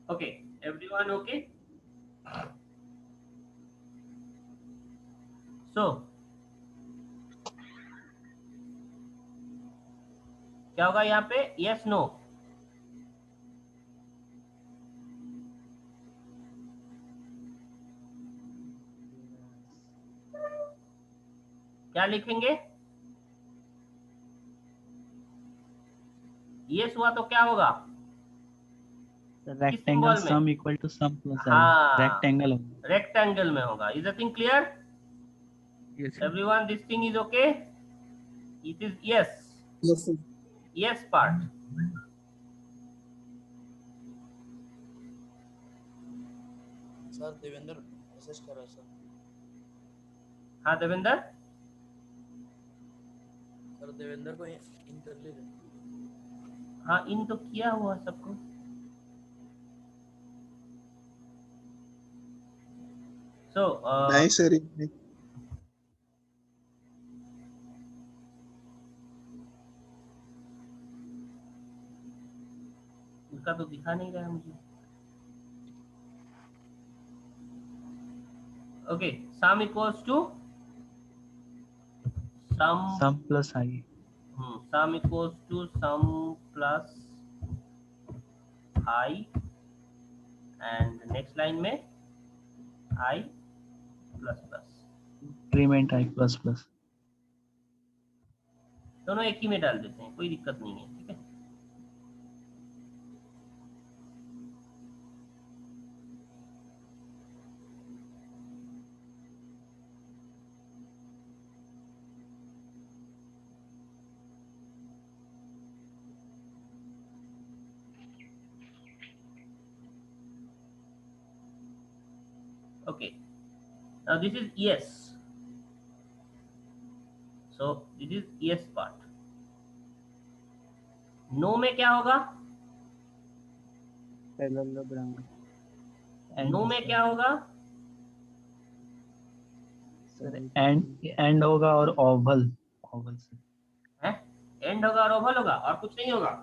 Okay, everyone okay? So क्या होगा यहाँ पे? Yes no? क्या लिखेंगे? यस हुआ तो क्या होगा? किस रेक्टेंगल सिंबल में? Sum equal to sum plus i. हाँ, रेक्टेंगल रेक्टेंगल में होगा। Is the thing clear? Yes. Everyone, this thing is okay? It is yes. Yes, sir. Yes part. Sir Devendra message कर रहा है सर। हाँ देवेंद्र, सर देवेंद्र को इन कर लीजिए। हाँ इन तो किया हुआ सबको। So नहीं सर, उसका तो दिखा नहीं रहा है मुझे। Okay, sum equals to sum plus I. sum equals to sum plus I, and next line में I plus plus। Increment I plus plus. दोनों एक ही में डाल देते हैं, कोई दिक्कत नहीं है, ठीक है। Okay, now this is yes, so this is yes part। no में क्या होगा? no में क्या होगा? एंड होगा और ओवल से। है एंड होगा और ओवल होगा और कुछ नहीं होगा।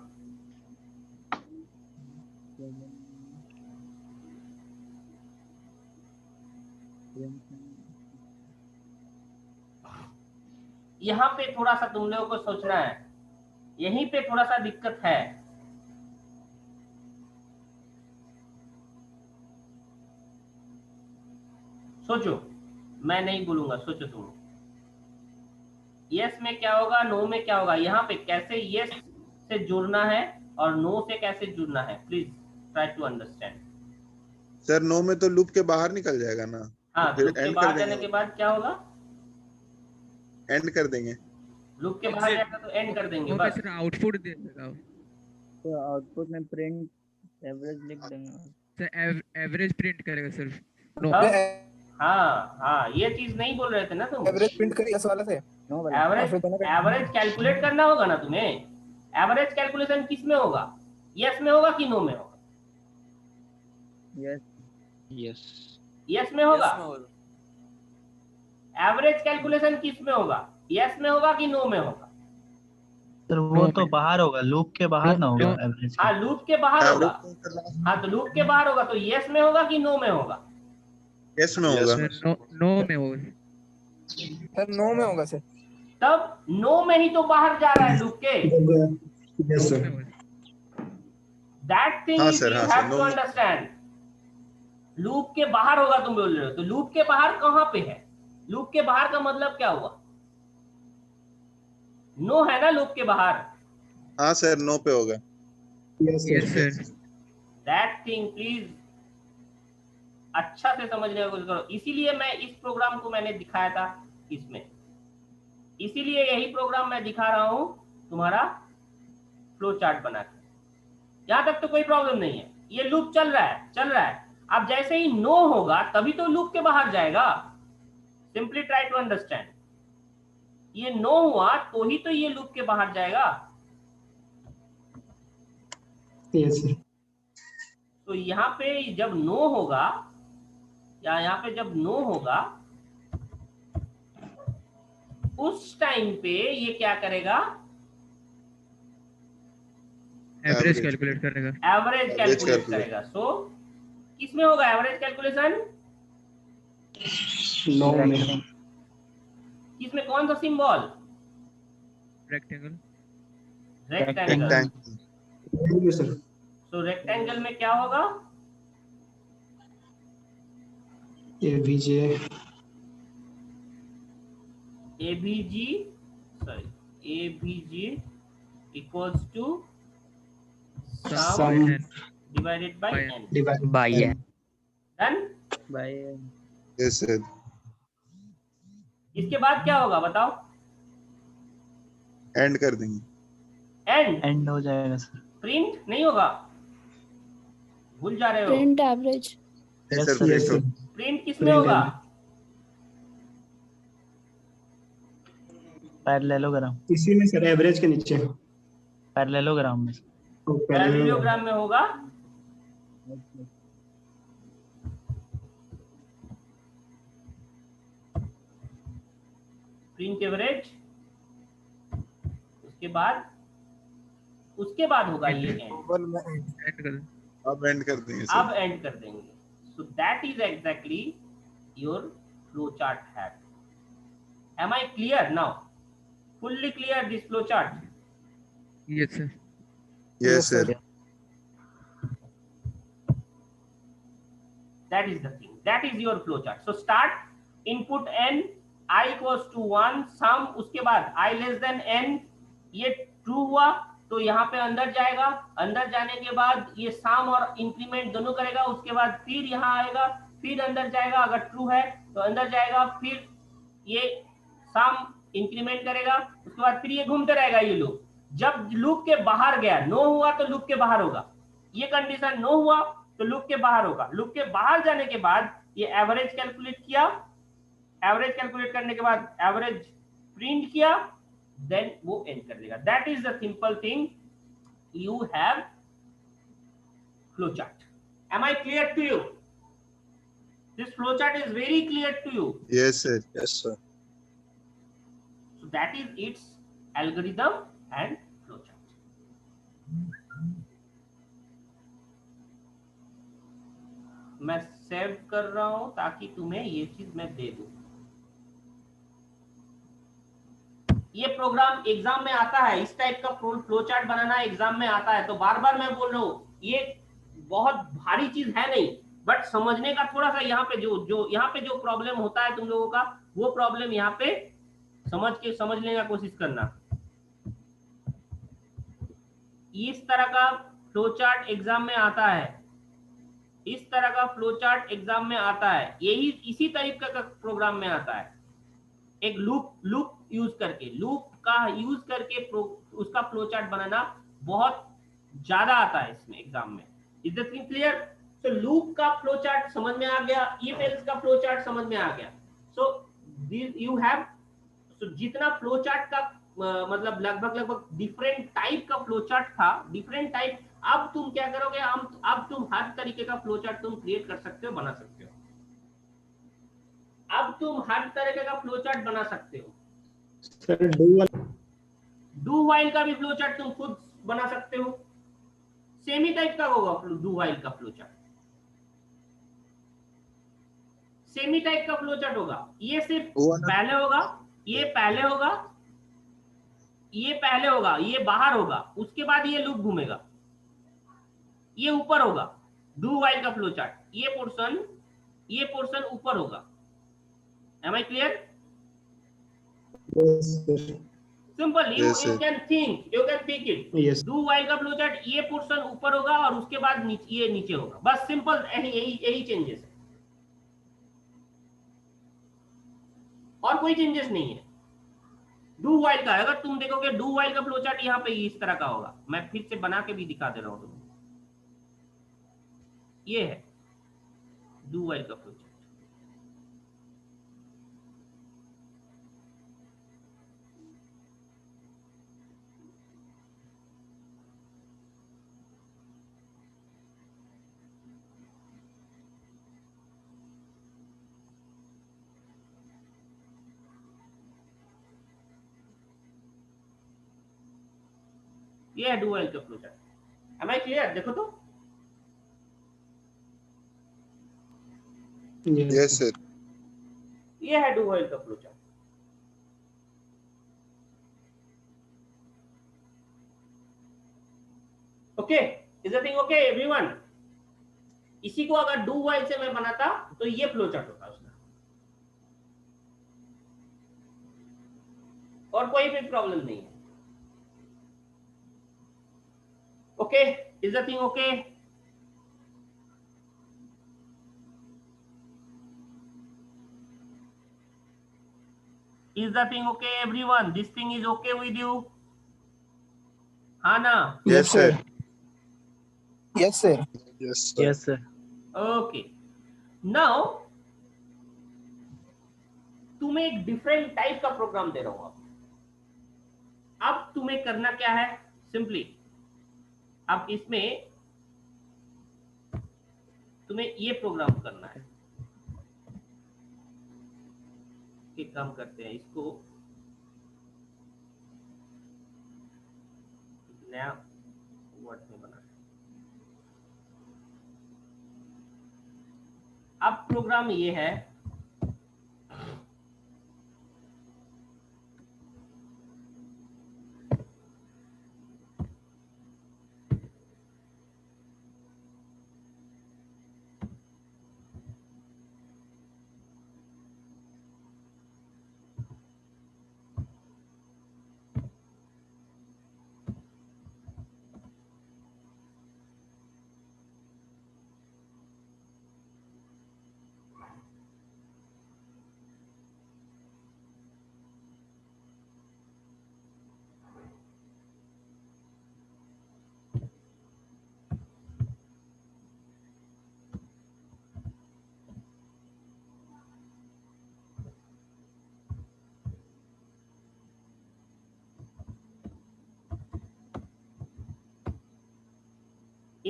यहाँ पे थोड़ा सा तुम लोगों को सोचना है, यहीं पे थोड़ा सा दिक्कत है। सोचो, मैं नहीं बोलूंगा, सोचो तुम। यस में क्या होगा, नो में क्या होगा? यहाँ पे कैसे यस से जुड़ना है और नो से कैसे जुड़ना है, please try to understand. Sir no में तो लूप के बाहर निकल जाएगा ना। हाँ, फिर लूप के एंड कर बाहर जाने देंगे, के बाद क्या होगा? एंड कर देंगे। लूप के बाहर जाएगा तो एंड कर देंगे, बस। सर आउटपुट दे देगा। तो आउटपुट में प्रिंट एवरेज लिख देंगे। सर एवरेज प्रिंट करेगा सर। नो हाँ हाँ, ये चीज नहीं बोल रहे थे ना तुम। एवरेज प्रिंट करिए, वाला से नो वाला एवरेज कैलकुलेट करना होगा ना तुम्हें। एवरेज कैलकुलेशन किस में होगा? यस में होगा कि नो में होगा? यस यस यस में होगा। एवरेज कैलकुलेशन किस में होगा? यस में होगा कि नो में होगा? सर वो तो बाहर होगा, लूप के बाहर ना होगा एवरेज। हाँ, लूप के बाहर होगा। हाँ, तो लूप के बाहर होगा तो यस में होगा कि नो में होगा? यस में होगा। नो में होगा सर, नो में होगा सर। तब नो में ही तो बाहर जा रहा है लूप के। Yes sir. दैट थिंग हाँ यू सर, हाँ हैव सर, टू नो में। अंडरस्टैंड। लूप के बाहर होगा तुम बोल रहे हो, तो लूप के बाहर कहाँ पे है? लूप के बाहर का मतलब क्या हुआ? नो है ना लूप के बाहर। हाँ सर, नो पे होगा। Yes sir. That thing please अच्छा से समझने की कोशिश करो। इसीलिए मैं इस प्रोग्राम को मैंने दिखाया था इसमें, इसीलिए यही प्रोग्राम मैं दिखा रहा हूं तुम्हारा फ्लो चार्ट बना के। यहां तक तो कोई प्रॉब्लम नहीं है, ये लूप चल रहा है। अब जैसे ही नो होगा तभी तो लूप के बाहर जाएगा। Simply try to understand. ये नो हुआ तो ही तो ये लूप के बाहर जाएगा। तो यहाँ पे जब नो होगा, या यहाँ पे जब नो होगा, उस टाइम पे ये क्या करेगा? Average Average. कैलकुलेट करेगा। Average Average calculate calculate. करेगा। सो किसमें होगा एवरेज कैलकुलेशन? नो में किसमें? कौन सा symbol? Rectangle. Rectangle. Rectangle. Sir so rectangle में क्या होगा? AVG ABG, sorry, ABG equals to sum sum divided by n. Divide by है। Done? by Yes, sir. इसके बाद क्या होगा बताओ? End कर देंगे. एंड। एंड हो जाएगा सर। प्रिंट नहीं होगा, भूल जा रहे हो। Print average. Yes, Yes, sir. sir. Yes Print. Sir print किसमें Print होगा? पैरेललोग्राम। इसी में सर एवरेज के नीचे पैरेललोग्राम में। पैरेललोग्राम में होगा। प्रिंट एवरेज, उसके बाद होगा ये एंड। एंड कर। अब end कर देंगे sir. अब एंड कर देंगे। So that is exactly your flow chart have. Am I clear now? Fully clear this flow chart? Yes sir. Yes, sir. That is the thing. That is your flow chart. So start input n, I equals to 1, sum, उसके बाद I less than n, ये true हुआ तो यहाँ पे अंदर जाएगा। अंदर जाने के बाद ये sum और इंक्रीमेंट दोनों करेगा। उसके बाद फिर यहाँ आएगा, फिर अंदर जाएगा। अगर ट्रू है तो अंदर जाएगा, फिर ये sum इंक्रीमेंट करेगा। उसके बाद फिर ये घूमते रहेगा ये लूप। जब लूप के बाहर गया, नो हुआ तो लूप के बाहर होगा। ये कंडीशन नो हुआ तो लूप के बाहर होगा। लूप के बाहर जाने के बाद ये एवरेज कैलकुलेट किया। एवरेज कैलकुलेट करने के बाद एवरेज प्रिंट किया, देन वो एंड कर देगा। That is the simple thing you have flow chart. Am I clear to you? This flow chart is very clear to you. Yes, sir. Yes, sir. So that is its algorithm and flow chart. मैं save कर रहा हूं ताकि तुम्हें ये चीज मैं दे दूं। ये प्रोग्राम एग्जाम में आता है, इस टाइप का फ्लो चार्ट बनाना एग्जाम में आता है। तो बार बार मैं बोल रहा हूँ, ये बहुत भारी चीज है नहीं, बट समझने का थोड़ा सा यहाँ पे यहाँ पे जो प्रॉब्लम होता है तुम लोगों का, वो प्रॉब्लम यहाँ पे समझने का कोशिश करना। इस तरह का फ्लो चार्ट एग्जाम में आता है, इस तरह का फ्लो चार्ट एग्जाम में आता है। यही इसी तरीके का प्रोग्राम में आता है। एक लूप यूज करके उसका फ्लो चार्ट बनाना बहुत ज्यादा आता है इसमें एग्जाम में। Is the thing clear? So loop का फ्लो चार्ट समझ में आ गया, इफ एल्स का फ्लो चार्ट समझ में आ गया। सो यू हैव, सो जितना फ्लो चार्ट का मतलब लगभग डिफरेंट टाइप का फ्लो चार्ट था, डिफरेंट टाइप। अब तुम क्या करोगे? अब तुम हर तरीके का फ्लो चार्ट तुम क्रिएट कर सकते हो, बना सकते हो। अब तुम हर तरीके का फ्लो चार्ट बना सकते हो। सर डू वाइल का भी फ्लो चार्ट तुम खुद बना सकते हो। सेम ही टाइप का होगा डू वाइल का फ्लो चार्ट, सेम ही टाइप का फ्लो चार्ट होगा। ये सिर्फ पहले होगा, ये पहले होगा, ये पहले होगा, ये बाहर होगा, उसके बाद ये लूप घूमेगा, ये ऊपर होगा। डू वाइल का फ्लो चार्ट, ये पोर्शन ऊपर होगा। Am I clear? Simple, you can think it. Yes. Do while का फ्लो चार्ट, ये पोर्शन ऊपर होगा और उसके बाद ये नीचे होगा। बस सिंपल यही चेंजेस है, और कोई चेंजेस नहीं है। डू वाइल का अगर तुम देखोगे, डू वाइल का फ्लो चार्ट यहाँ पे इस तरह का होगा। मैं फिर से बना के भी दिखा दे रहा हूँ तुम्हें। ये है डू वाइल का फ्लो चार्ट। ये है डू वाइल का flow chart. Am I clear? देखो तो यस सर। ये है डू व्हाइल का flow chart. Okay, is the thing okay everyone? इसी को अगर डू व्हाइल से मैं बनाता तो ये फ्लो चार्ट होता उसका, और कोई भी प्रॉब्लम नहीं है। Okay, is the thing okay? Is the thing okay everyone? This thing is okay with you? हाँ ना? Yes sir. Yes sir. Yes sir. Yes sir. Okay. Now तुम्हें एक डिफरेंट टाइप का प्रोग्राम दे रहा हूं। अब तुम्हें करना क्या है? सिंपली अब इसमें तुम्हें ये प्रोग्राम करना है। एक काम करते हैं, इसको नया वर्ड में बना। अब प्रोग्राम ये है,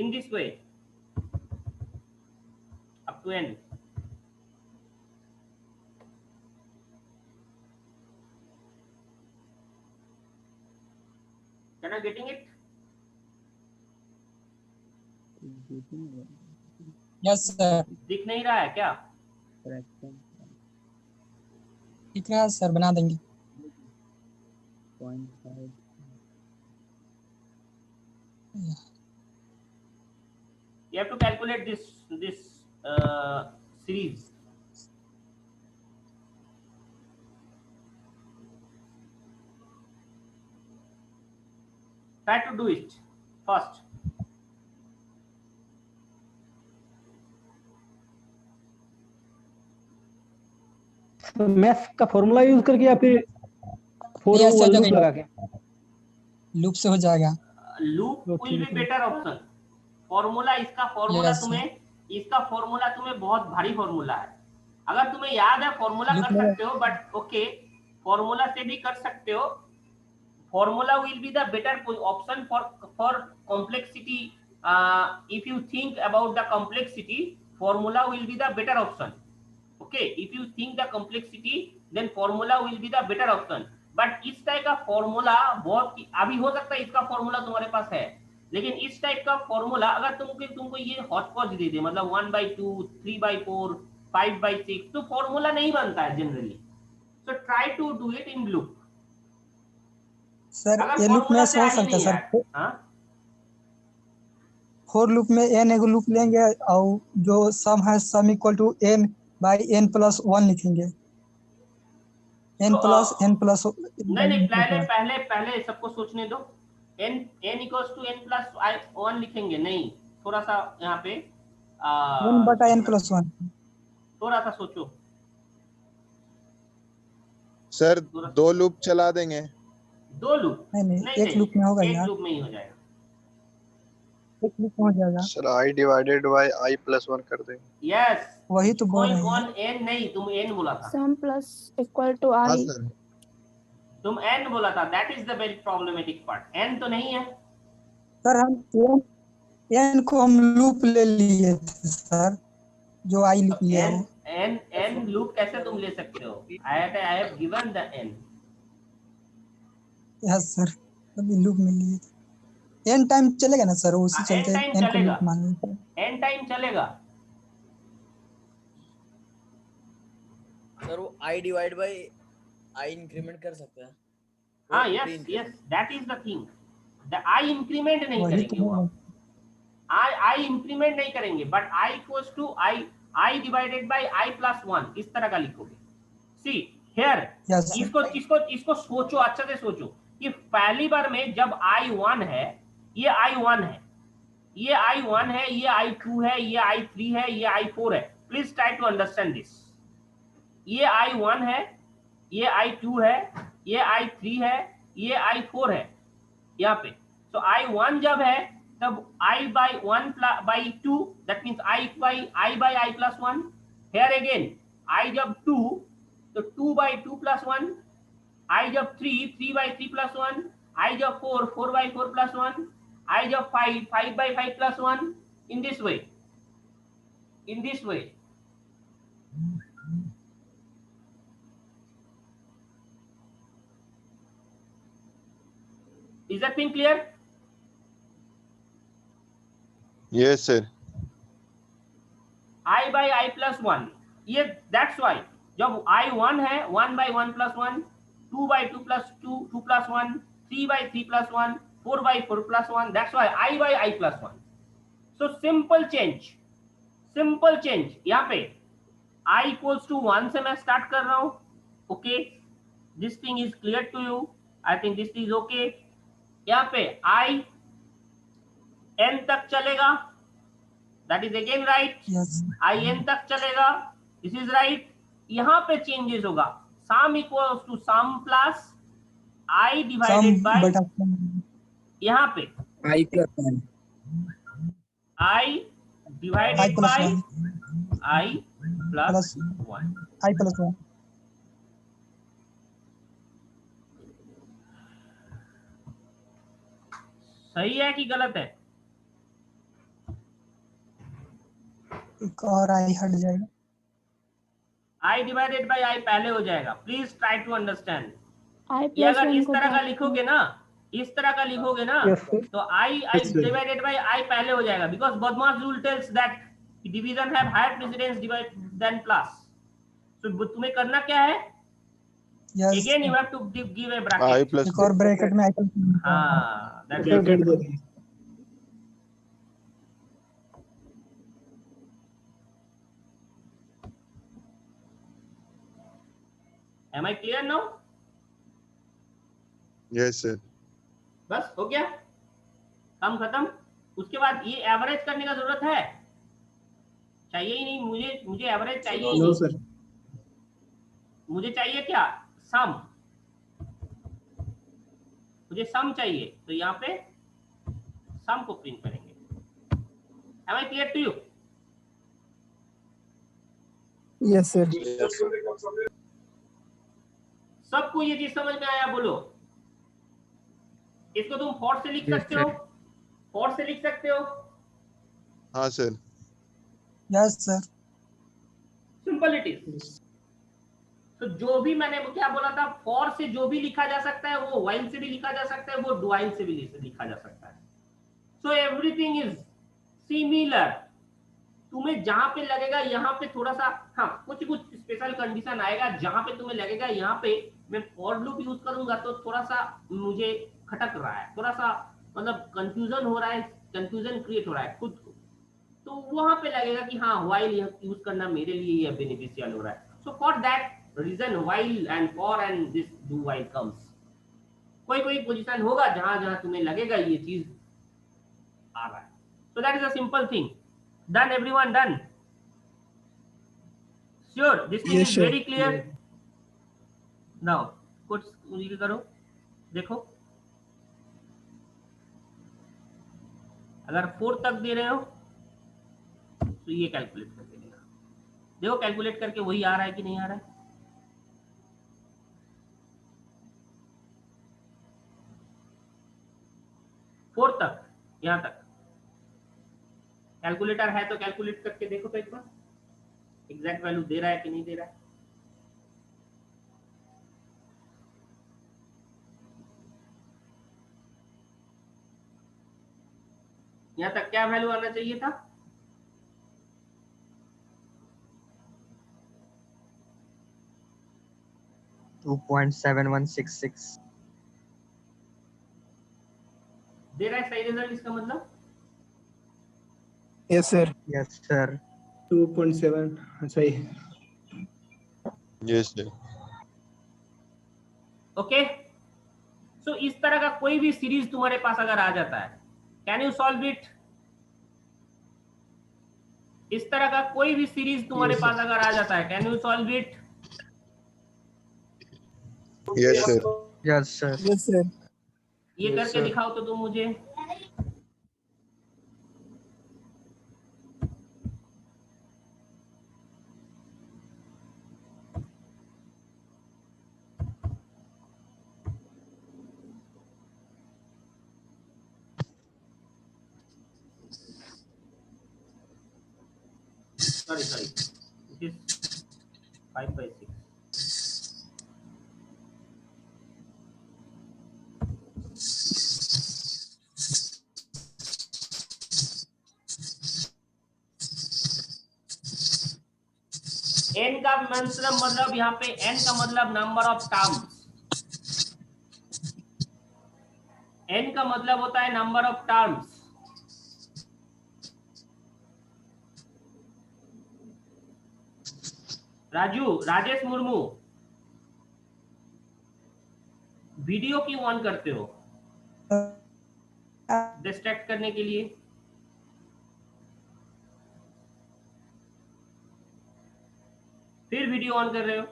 in this way up to n. Can I getting it? Yes sir. दिख नहीं रहा है क्या? ठीक है सर, बना देंगे। You have to calculate this series. Try to do it first. Math का फॉर्मूला यूज करके या फिर four Yes, sir, loop okay. लगा के? लूप से हो जाएगा। Loop will be better option. Formula, इसका फॉर्मूला Yes, तुम्हें, इसका फॉर्मूला तुम्हें बहुत भारी फॉर्मूला है। अगर तुम्हें याद है फॉर्मूला लूप कर में- सकते हो, बट ओके फॉर्मूला से भी कर सकते हो। Formula will be the better option for complexity. If you think about the complexity, formula will be the better option. Okay, if you think the complexity, then formula will be the better option. But इस type का formula बहुत, अभी हो सकता है इसका formula तुम्हारे पास है, लेकिन इस टाइप का फॉर्मूला अगर तुमको ये हॉटपॉच दे दे, मतलब 1/2, 3/4, 5/6, तो फॉर्मूला नहीं बनता है generally. So try to do it in loop. Sir अगर ये लूप फॉर्मूला में से हो आ ही सकता है नहीं सर। है, हाँ फोर लूप में n एगो लूप लेंगे और जो सम है sum equal to n by n+1 लिखेंगे। n+n+। नहीं पहले सबको सोचने दो। n इक्वल्स टू n+1 लिखेंगे नहीं, थोड़ा सा यहाँ पे n/n+1। थोड़ा सा सोचो सर 2 लूप चला देंगे। 2 लूप नहीं, एक लूप में होगा एक यार। लूप में ही हो जाएगा। एक लूप में हो जाएगा। Sir i divided by i+1 कर देंगे। यस, वही तो बोल रहे हैं। कौन n नहीं, तुम n बोला था। सम प्लस इक्वल टू हाँ आई। सर। तुम n बोला था, that is the very problematic part. n तो नहीं है सर हम n को हम लूप ले लिए थे सर, जो आई लिख लिया हो। n लूप कैसे तुम ले सकते हो? I have given the n। Yes sir, अभी लूप में लिए थे। एन टाइम चलेगा ना सर, उसी हाँ, चलते n टाइम एन को चलेगा। लूप मान लेते हैं। n टाइम चलेगा। सर वो I divide by I increment कर सकते हैं। हाँ, वो yes pre-increment। Yes, that is the thing. I increment नहीं वही करेंगे तो वो है। आप। आई इंक्रीमेंट नहीं करेंगे, but I equals to I divided by I plus 1, इस तरह का लिखोगे। See here, yes sir. इसको इसको इसको सोचो, अच्छे से सोचो कि पहली बार में जब आई 1 है, ये आई 1 है, ये आई 1 है, ये आई 2 है, ये आई 3 है, ये आई 4 है। Please try to understand this. ये आई 1 है, ये आई 2 है, ये आई 3 है, ये आई 4 है यहाँ पे। तो आई 1 जब है तब i by 1 by 2, that means i by i plus 1। Here again i जब 2 तो 2 बाई 2 प्लस 1, आई जब 3 बाई 3 प्लस 1, आई जब 4 बाई 4 प्लस 1, आई जब 5 by 5 plus 1। In this way, in this way. Is that thing clear? Yes, sir. I by I plus 1, ये that's why जब I 1 है 1 by 1 plus 1, 2 by 2 plus 2, 2 plus 1, 3 by 3 plus 1, 4 by 4 plus 1, that's why I by I plus 1. So simple change यहाँ पे I equals to 1 से मैं start कर रहा हूँ। Okay, this thing is clear to you? I think this is okay. यहाँ पे I n तक चलेगा, that is again right. Yes I n तक चलेगा, this is right. यहाँ पे चेंजेस होगा, sum equals to sum plus I some divided by, बटा यहाँ पे i plus 1। I i divided plus by 1 I plus plus 1। I plus 1। सही है कि गलत है? एक और आई हट जाएगा। I divided by I पहले हो जाएगा। Please try to understand. I ये plus अगर 1 इस को तरह का back लिखोगे ना, इस तरह का लिखोगे ना, Yes, sir. तो I Yes, sir. divided by I पहले हो जाएगा, because Bodmas rule tells that division have higher precedence than plus. So तुम्हें करना क्या है? Yes Again you have to give a I bracket. plus एक और ब्रैकेट में आई प्लस हाँ, that is ब्रैकेट दे दें। Am I clear now? yes, sir. बस हो गया, काम खत्म। उसके बाद ये एवरेज करने का जरूरत है? चाहिए ही नहीं, मुझे एवरेज चाहिए ही नो नहीं। सर। मुझे चाहिए क्या? सम। मुझे सम चाहिए, तो यहाँ पे सम को प्रिंट करेंगे। Am I clear to you? Yes sir. सबको ये चीज समझ में आया? बोलो। इसको तुम फॉर से लिख Yes, सकते हो, sir. फॉर से लिख सकते हो। हाँ sir. Yes sir. Simple it is. तो जो भी मैंने क्या बोला था, फॉर से जो भी लिखा जा सकता है वो व्हाइल से भी लिखा जा सकता है, वो डू व्हाइल से भी लिखा जा सकता है। So everything is similar. तुम्हें जहां पे लगेगा यहाँ पे थोड़ा सा, हाँ कुछ स्पेशल कंडीशन आएगा जहां पे तुम्हें लगेगा यहाँ पे मैं फॉर लूप यूज करूंगा तो थोड़ा सा मुझे खटक रहा है, थोड़ा सा मतलब कंफ्यूजन हो रहा है, कंफ्यूजन क्रिएट हो रहा है खुद को, तो वहां पे लगेगा कि हाँ व्हाइल यूज करना मेरे लिए यह बेनिफिशियल हो रहा है। So for that reason while and for and this do while comes. कोई पोजीशन होगा जहां जहां तुम्हें लगेगा ये चीज आ रहा है। सो that is a simple thing. Done, everyone done? Sure, this thing Yes, is sir. very clear. Now, कुछ ये करो, देखो। अगर 4 तक दे रहे हो तो ये कैलकुलेट करके देना। देखो कैलकुलेट करके वही आ रहा है कि नहीं आ रहा है। फोर तक, यहां तक कैलकुलेटर है तो कैलकुलेट करके देखो तो एक बार एग्जैक्ट वैल्यू दे रहा है कि नहीं दे रहा है। यहाँ तक क्या वैल्यू आना चाहिए था? दे रहा है सही रिजल्ट इसका मतलब? Yes sir. Yes sir. 2.7 सही। Yes sir. ओके, सो इस तरह का कोई भी सीरीज तुम्हारे पास अगर आ जाता है, कैन यू सॉल्व इट? इस तरह का कोई भी सीरीज तुम्हारे Yes, पास sir. अगर आ जाता है, can you solve it? Yes sir. Yes sir. Yes sir. ये Yes, करके sir. दिखाओ तो तुम मुझे। sorry it is 5/6. n का मतलब यहाँ पे n का मतलब नंबर ऑफ टर्म्स, n का मतलब होता है number of terms. Rajesh Murmu, video क्यों ऑन करते हो? डिस्ट्रैक्ट करने के लिए। फिर वीडियो ऑन कर रहे हो।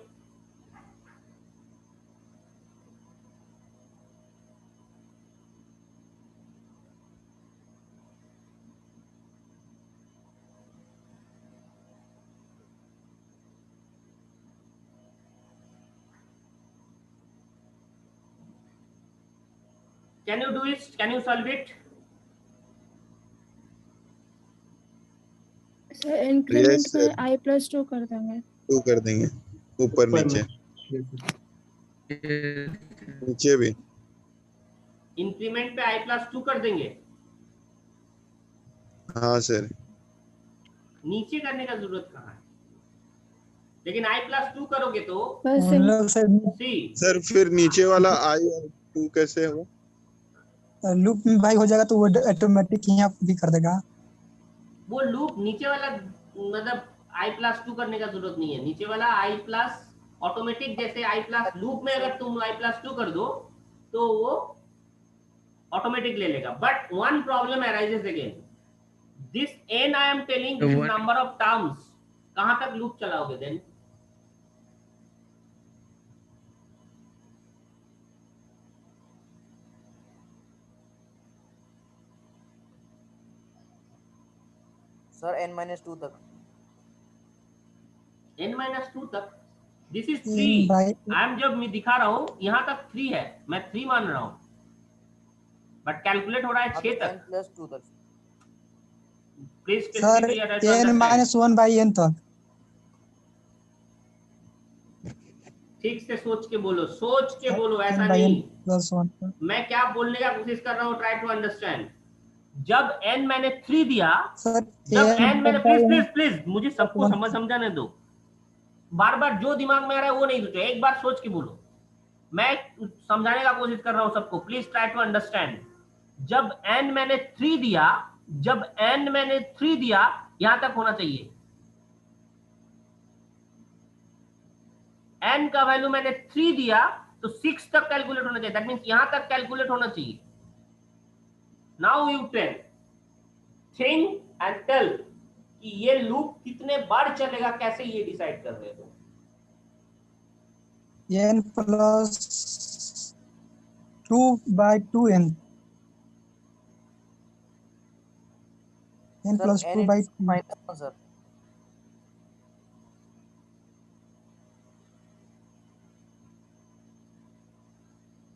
Can you do it? Can you solve it? Sir increment Yes, sir. में i+2 कर देंगे। 2 कर देंगे ऊपर नीचे। नीचे भी इंक्रीमेंट पे i+2 कर देंगे। हाँ सर। नीचे करने का जरूरत कहाँ है? लेकिन i+2 करोगे तो बस हम लोग सर सी सर फिर नीचे वाला i और 2 कैसे होगा? लूप में भाई हो जाएगा तो वो ऑटोमेटिक यहाँ भी कर देगा। वो लूप नीचे वाला मतलब i+2 करने का जरूरत नहीं है। नीचे वाला i+ ऑटोमेटिक, जैसे i+ लूप में अगर तुम i+2 कर दो तो वो ऑटोमेटिक ले लेगा। But one problem arises again, this n I am telling this number of terms, कहां तक लूप चलाओगे देन? सर n-2 तक। n-2 तक। This is 3। भाई आई एम जब मैं दिखा रहा हूं यहां तक 3 है, मैं 3 मान रहा हूं, बट कैलकुलेट हो रहा है 6 तक। n+2 तक। प्लीज सर n-1/n तक। ठीक से सोच के बोलो, सोच के बोलो, ऐसा n/n नहीं। +1 तक। मैं क्या बोलने का कोशिश कर रहा हूँ, ट्राई टू अंडरस्टैंड। जब n मैंने 3 दिया, सर जब n मैंने n प्लीज मुझे सबको समझाने दो। बार बार जो दिमाग में आ रहा है वो नहीं सोचो, एक बार सोच के बोलो। मैं समझाने का कोशिश कर रहा हूं सबको, प्लीज ट्राई टू अंडरस्टैंड। जब n मैंने 3 दिया, जब n मैंने 3 दिया, यहां तक होना चाहिए। n का वैल्यू मैंने 3 दिया तो 6 तक कैलकुलेट होना चाहिए। दैट मींस यहां तक कैलकुलेट होना चाहिए। Now you tell, think and tell कि ये लूप कितने बार चलेगा, कैसे ये डिसाइड कर रहे हो? n+2/2n। n+2/2 -1 sir.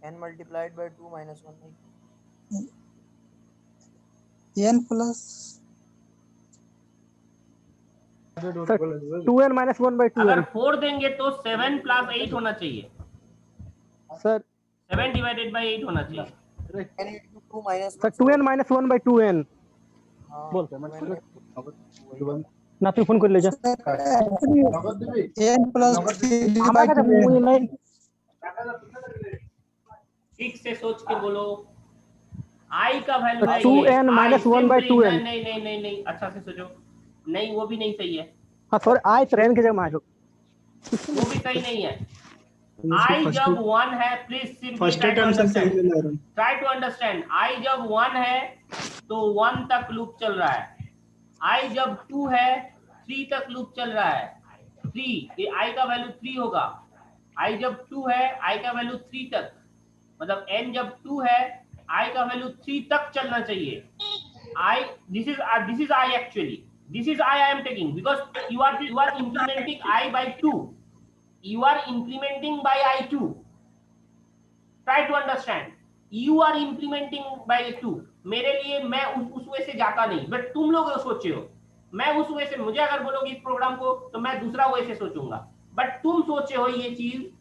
n multiplied by 2 minus 1 नहीं। n plus sir 2n - 1/2n। अगर 4 देंगे तो 7 + 8 होना चाहिए। सर 7 ÷ 8 होना चाहिए। n into 2 minus sir 2n - 1/2n। हाँ बोल पेमेंट मैंने वही ना तू फोन कर ले जा n plus 3 by आमा का 2n मुझे नहीं ठीक से सोच के बोलो। आई का वैल्यू है 2n ये, minus I 1 by simply- 2n। नहीं नहीं नहीं नहीं, अच्छा से सोचो। नहीं, वो भी नहीं सही है, हाँ सॉरी आई सर n के जगह मार वो भी सही नहीं है। आई जब 1 है, प्लीज फर्स्ट टर्म से सही ले रहा हूँ। Try to understand. आई जब 1 है तो 1 तक लूप चल रहा है। आई जब 2 है 3 तक लूप चल रहा है। 3 आई का वैल्यू 3 होगा। आई जब 2 है आई का वैल्यू 3 तक, मतलब n जब 2 है आई का वैल्यू 3 तक चलना चाहिए। I this is I actually, this is I am taking because you are incrementing I by 2, you are incrementing by I2. Try to understand, you are incrementing by 2। मेरे लिए मैं उस वे से जाता नहीं, बट तुम लोग सोचे हो मैं उस वे से, मुझे अगर बोलोगे इस प्रोग्राम को तो मैं दूसरा वे से सोचूंगा, बट तुम सोचे हो ये चीज,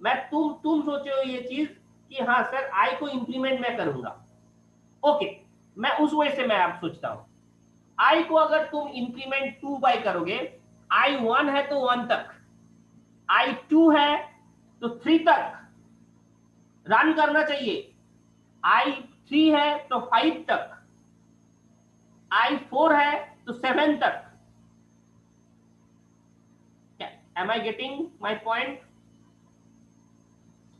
मैं तुम सोचे हो ये चीज कि हाँ सर आई को इंप्लीमेंट मैं करूंगा। ओके, मैं उस वे से मैं अब सोचता हूं। आई को अगर तुम इंक्रीमेंट 2 बाई करोगे, आई 1 है तो 1 तक, आई 2 है तो 3 तक रन करना चाहिए, आई 3 है तो 5 तक, आई 4 है तो 7 तक। Am I getting my point?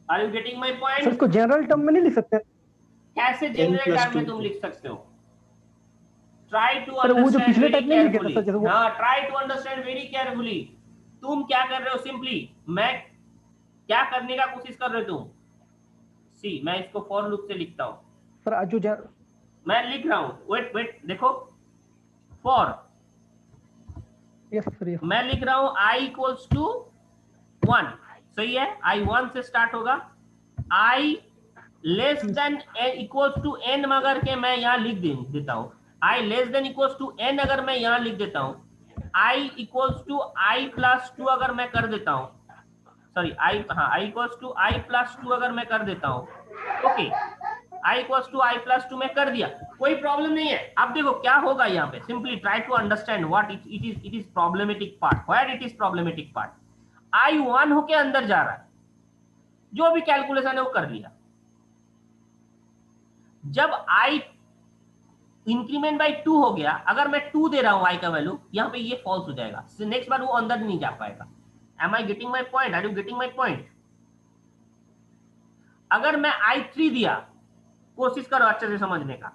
Are you getting my point? Sir इसको जनरल टर्म में नहीं लिख सकते कैसे जनरल टर्म में तुम लिख सकते हो? ट्राई टू सर वो जो पिछले अंडरस्टैंड टाइप वेरी नहीं लिखे थे केयरफुली। सर जैसे वो हाँ, try to understand very carefully. तुम क्या कर रहे हो? सिंपली मैं क्या करने का कोशिश कर रहे हो तुम? सी, मैं इसको फॉर लूप से लिखता हूँ। सर जो मैं लिख रहा हूँ, वेट देखो, फॉर यस सर यस मैं लिख रहा हूँ i इक्वल्स टू 1, सही है? i 1 से स्टार्ट होगा, i less than equals to n मगर के मैं यहाँ लिख देता हूँ, i less than equals to n अगर मैं यहाँ लिख देता हूँ, i equals to i plus 2 अगर मैं कर देता हूँ, sorry i equals to i plus 2 अगर मैं कर देता हूँ, okay, i equals to i plus 2 मैं कर दिया, कोई प्रॉब्लम नहीं है। अब देखो क्या होगा यहाँ पे, simply try to understand what it is problematic part, where it is problematic part. i 1 होके अंदर जा रहा है, जो भी कैलकुलेशन है वो कर लिया। जब i इंक्रीमेंट बाई 2 हो गया, अगर मैं 2 दे रहा हूं i का वैल्यू, यहाँ पे ये फॉल्स हो जाएगा, नेक्स्ट बार वो अंदर नहीं जा पाएगा। Am I getting my point? Are you getting my point? अगर मैं i3 दिया, कोशिश करो अच्छे से समझने का,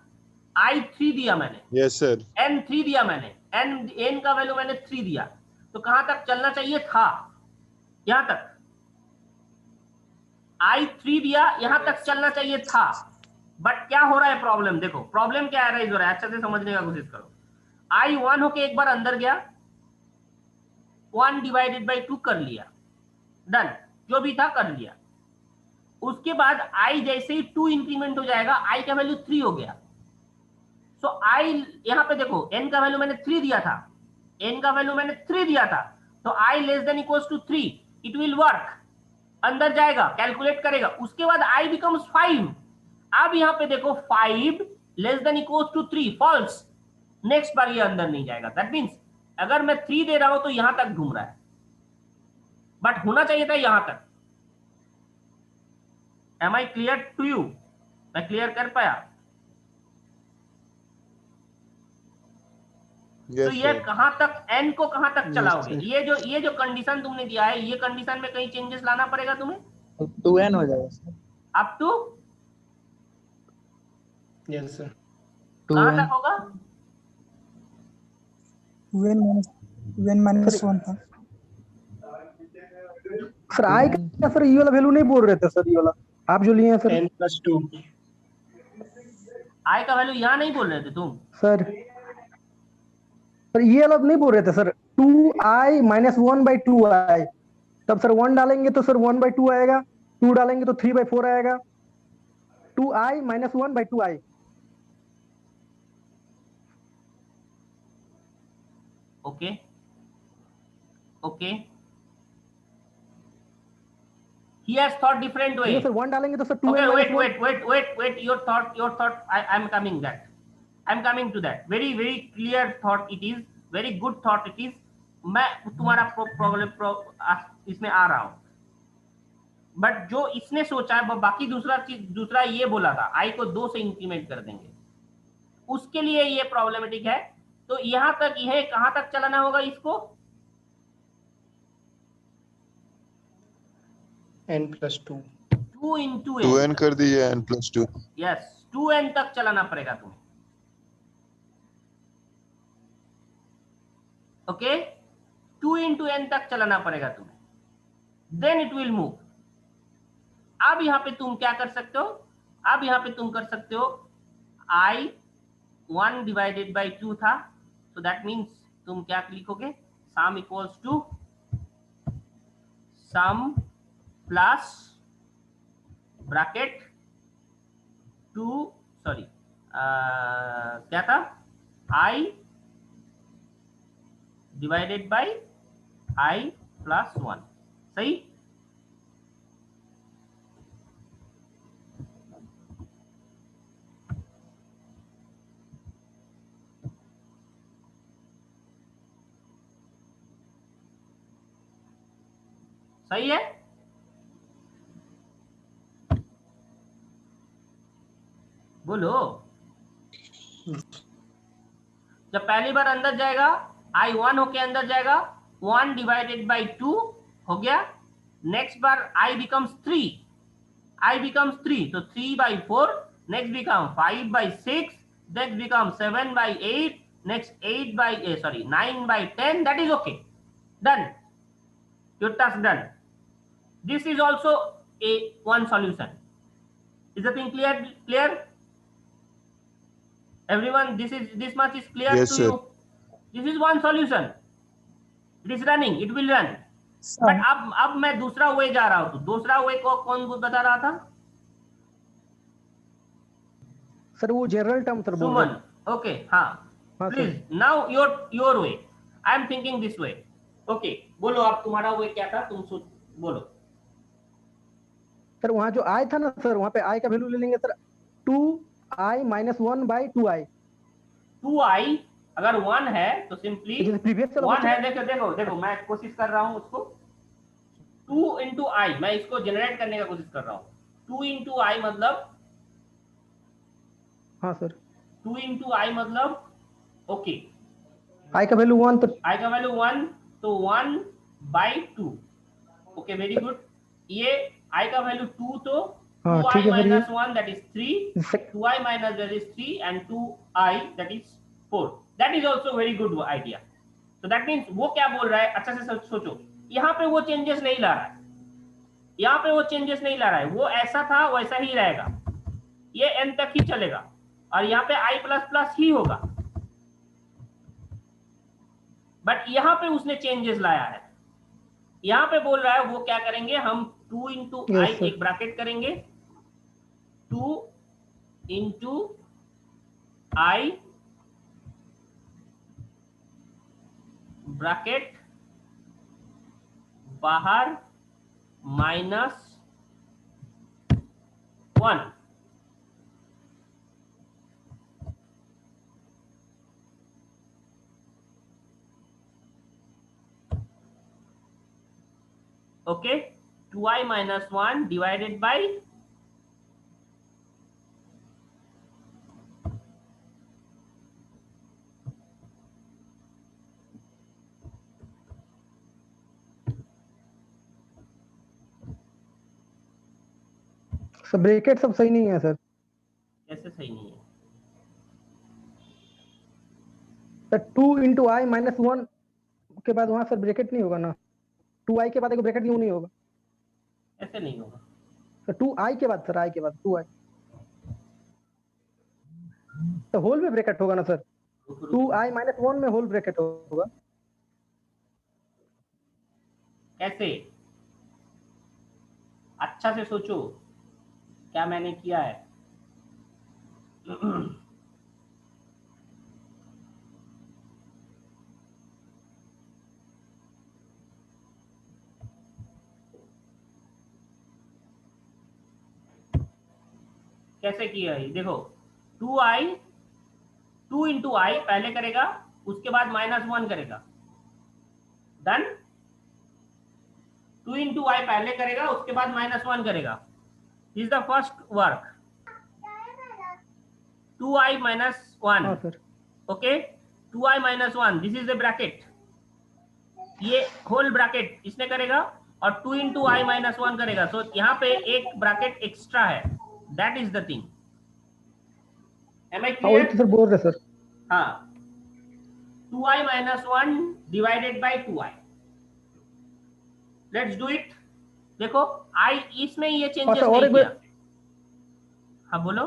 i3 दिया मैंने, यस सर, n3 दिया मैंने, n का वैल्यू मैंने 3 दिया, तो कहां तक चलना चाहिए था? यहां तक। i3 दिया, यहां तक चलना चाहिए था, बट क्या हो रहा है प्रॉब्लम? देखो प्रॉब्लम क्या राइज हो रहा है, अच्छे से समझने का कोशिश करो। i 1 होके एक बार अंदर गया, 1 डिवाइडेड बाई 2 कर लिया, डन, जो भी था कर लिया। उसके बाद i जैसे ही 2 इंक्रीमेंट हो जाएगा, i का वैल्यू 3 हो गया, सो i यहां पे देखो n का वैल्यू मैंने 3 दिया था, n का वैल्यू मैंने 3 दिया था, तो i less than equals to 3, it will work, अंदर जाएगा, कैलकुलेट करेगा। उसके बाद i बिकम्स 5, अब यहां पे देखो 5 less than equals to 3, false, next बार ये अंदर नहीं जाएगा। दैट मींस अगर मैं 3 दे रहा हूं तो यहां तक घूम रहा है, बट होना चाहिए था यहां तक। Am I clear to you? मैं क्लियर कर पाया? तो ये कहां तक, n को कहां तक चलाओगे? ये जो कंडीशन तुमने दिया है, ये कंडीशन में कहीं चेंजेस लाना पड़ेगा तुम्हें? 2n हो जाएगा sir. Up to yes sir, कहां तक होगा? 2n minus 1 था सर आई का सर ये वाला वैल्यू नहीं बोल रहे थे सर, ये वाला आप जो लिए हैं सर n plus 2 i का वैल्यू यहां नहीं बोल रहे थे तुम? सर ये वाला नहीं बोल रहे थे sir, 2i minus 1 by 2i, तब सर 1 डालेंगे तो सर 1 by 2 आएगा, 2 डालेंगे तो 3 by 4 आएगा, 2i minus 1 by 2i। Okay okay, he has thought different way. Sir 1 डालेंगे तो sir 2n Okay, minus 1। wait, your thought, I am coming that. I am coming to that, very very clear thought it is, very good thought it is. मैं तुम्हारा problem इसमें आ रहा हूं, but जो इसने सोचा है, बाकी दूसरा ये बोला था आई को 2 से इंक्रीमेंट कर देंगे, उसके लिए ये प्रॉब्लमेटिक है। तो यहां तक, यह कहां तक चलाना होगा इसको? n+2 2 into 2n कर दीजिए, n+2। यस, 2n तक चलाना पड़ेगा तुम्हें। ओके, 2 into n तक चलाना पड़ेगा तुम्हें, देन इट विल मूव। अब यहां पे तुम क्या कर सकते हो? अब यहां पे तुम कर सकते हो, i 1 डिवाइडेड बाई 2 था, तो दैट मीन्स तुम क्या लिखोगे? Sum equals to sum plus bracket 2, sorry क्या था, i divided by i plus 1। सही? सही है? बोलो। जब पहली बार अंदर जाएगा, i 1 होके अंदर जाएगा, 1 डिवाइडेड बाई 2 हो गया। Next bar i becomes 3, i becomes 3, so 3 by 4, next become 5 by 6, next become 7 by 8, next 8 by 9 by 10. That is okay, done, your task done. This is also one solution. Is the thing clear everyone? This much is clear Yes, to sir. you? This is one solution, it is running, it will run. Sir but अब मैं दूसरा वे जा रहा हूं, तो दूसरा वे को कौन बता रहा था? सर वो जनरल टर्म सर बोल रहे सुमन। हैं। ओके, हाँ, हाँ please sir. Now your way, I am thinking this way. Okay, बोलो आप, तुम्हारा वे क्या था, तुम बोलो। सर वहाँ जो आई था ना सर, वहाँ पे आई का वैल्यू ले लेंगे sir 2i - 1 by 2i। 2i अगर 1 है तो सिंपली जैसे प्रीवियस 1 है, देखो मैं कोशिश कर रहा हूं उसको, 2 into i, मैं इसको जनरेट करने का कोशिश कर रहा हूं। 2 into i मतलब, हाँ सर 2 into i मतलब, ओके, आई का वैल्यू 1 तो i का वैल्यू 1, तो 1 by 2। Okay, very good. ये i का वैल्यू 2, तो हाँ 2i ठीक है सर। minus 1 that is 3, ये 2i minus that is 3 and 2i that is 4। That is also very good idea। So that means वो क्या बोल रहा है, अच्छा से सोचो, यहाँ पे वो चेंजेस नहीं ला रहा है, यहाँ पे वो चेंजेस नहीं ला रहा है, वो ऐसा था वैसा ही रहेगा, ये n तक ही चलेगा, और यहाँ पे i प्लस प्लस ही होगा। बट यहाँ पे उसने चेंजेस लाया है, यहाँ पे बोल रहा है वो क्या करेंगे, हम 2 into i, Yes, sir. एक ब्रैकेट करेंगे, 2 into i ब्रैकेट बाहर -1। Okay, 2i - 1 divided by sir bracket सब सही नहीं है सर। कैसे सही नहीं है? सर 2 into i - 1 के बाद वहाँ सर ब्रैकेट नहीं होगा ना, 2i के बाद एक ब्रैकेट क्यों नहीं होगा ऐसे नहीं होगा। सर? 2i के बाद सर, i के बाद 2i तो होल में ब्रैकेट होगा ना सर? 2i - 1 में होल ब्रैकेट होगा। कैसे? अच्छा से सोचो क्या मैंने किया है। कैसे किया है देखो, 2i 2 इंटू आई पहले करेगा, उसके बाद -1 करेगा। डन। 2 इंटू आई पहले करेगा, उसके बाद -1 करेगा। This is the first work. 2i minus 1। हाँ sir. Okay, 2i minus 1, this is the bracket, ये होल ब्रैकेट इसने करेगा, और 2 इंटू आई माइनस 1 करेगा। सो यहाँ पे एक ब्रैकेट एक्स्ट्रा है, that is the thing. Am I हाँ वही तो क्लियर? सर बोल रहे सर। हाँ, 2i minus 1 divided by 2i। Let's do it. देखो आई इसमें ये चेंजेस और नहीं एक किया। हाँ बोलो।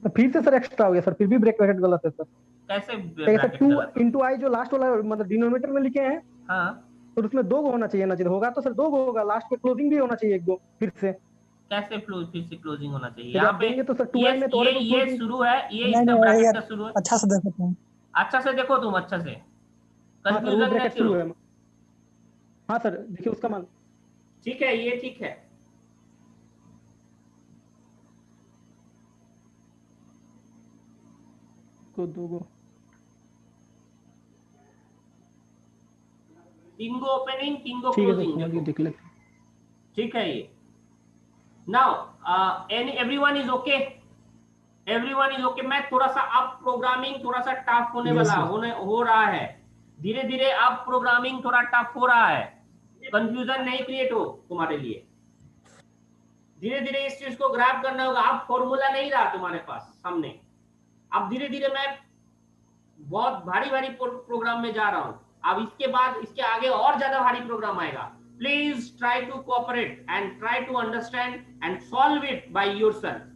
तो फिर से सर एक्स्ट्रा हो गया सर, फिर भी ब्रैकेट गलत है सर। कैसे देखिए सर, 2 इंटू आई जो लास्ट वाला मतलब डिनोमिनेटर में लिखे हैं, हाँ, तो उसमें 2 होना चाहिए ना, होगा तो सर 2 होगा, लास्ट में क्लोजिंग भी होना चाहिए 1-2 फिर से। कैसे फिर से क्लोजिंग होना चाहिए? फिर यहाँ आप पे देंगे तो सर 2i में तो और ये closing- शुरू है, ये नहीं, इसका नहीं, ब्रैकेट यार, का शुरू है। अच्छा से देखो तुम। अच्छा से देखो तुम, अच्छा से हाँ सर वो कंफ्यूजन ब्रैकेट मत शुरू करो। है। हाँ सर देखिए उसका मान ठीक है, ये ठीक है। को 2 तीन गो ओपनिंग, तीन गो ठीक है सर, क्लोजिंग। समझ गए, देख लेते हैं। ठीक है ये। Now everyone is okay, everyone is okay. मैं थोड़ा सा अब प्रोग्रामिंग थोड़ा सा टफ होने वाला हो रहा है, धीरे धीरे अब प्रोग्रामिंग थोड़ा टफ हो रहा है। कंफ्यूजन नहीं क्रिएट हो तुम्हारे लिए, धीरे धीरे इस चीज को ग्रैब करना होगा। अब फॉर्मूला नहीं रहा तुम्हारे पास सामने, अब धीरे धीरे मैं बहुत भारी भारी प्रोग्राम में जा रहा हूं। अब इसके बाद इसके आगे और ज्यादा भारी प्रोग्राम आएगा। Please try to cooperate and try to understand and solve it by yourself.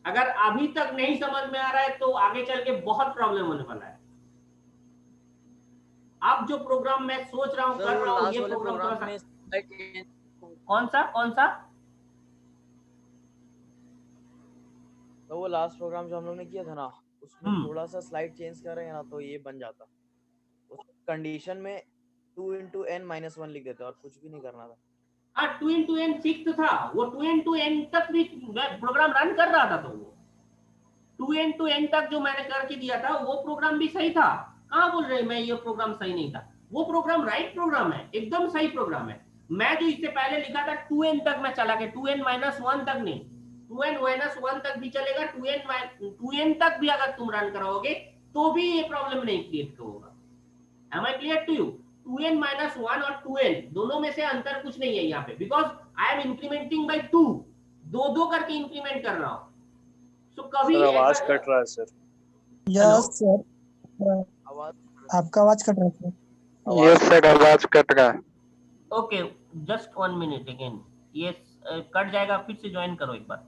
अगर अभी तक नहीं समझ में आ रहा है तो आगे चल के बहुत प्रॉब्लम होने वाला है। अब जो प्रोग्राम मैं सोच रहा हूं कर रहा हूं, ये प्रोग्राम थोड़ा सा कौन सा तो वो लास्ट प्रोग्राम जो हम लोग ने किया था ना, उसमें थोड़ा सा स्लाइड चेंज कर रहे हैं ना, तो ये बन जाता। उस कंडीशन में 2 इंटू n माइनस 1 लिख देते और कुछ भी नहीं करना था। हाँ, 2 इंटू एन ठीक तो था, वो 2 इंटू एन तक भी प्रोग्राम रन कर रहा था। तो वो 2 इंटू एन तक जो मैंने करके दिया था वो प्रोग्राम भी सही था। कहाँ बोल रहे मैं ये प्रोग्राम सही नहीं था? वो प्रोग्राम राइट प्रोग्राम है, एकदम सही प्रोग्राम है। मैं जो इससे पहले लिखा था 2n तक मैं चला गया, 2n माइनस 1 तक नहीं, 2n माइनस 1 तक भी चलेगा। 2n तक भी अगर तुम रन कराओगे तो भी ये प्रॉब्लम नहीं क्रिएट होगा। Am I clear to you? 2n minus 1 और 2n दोनों में से अंतर कुछ नहीं है यहाँ पे, because I am incriminating by 2, दो करके इंक्रीमेंट कर रहा हूँ। सो कभी आवाज कट रहा है सर। यस सर, आपका आवाज कट रहा है सर। यस सर, आवाज कट रहा है। ओके, जस्ट 1 मिनट अगेन, ये कट जाएगा, फिर से ज्वाइन करो एक बार।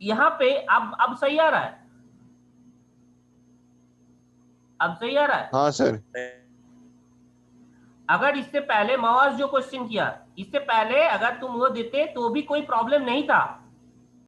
यहाँ पे अब सही आ रहा है? अब सही आ रहा है? हाँ सर। अगर इससे पहले मवाज जो क्वेश्चन किया, इससे पहले अगर तुम वो देते तो भी कोई प्रॉब्लम नहीं था।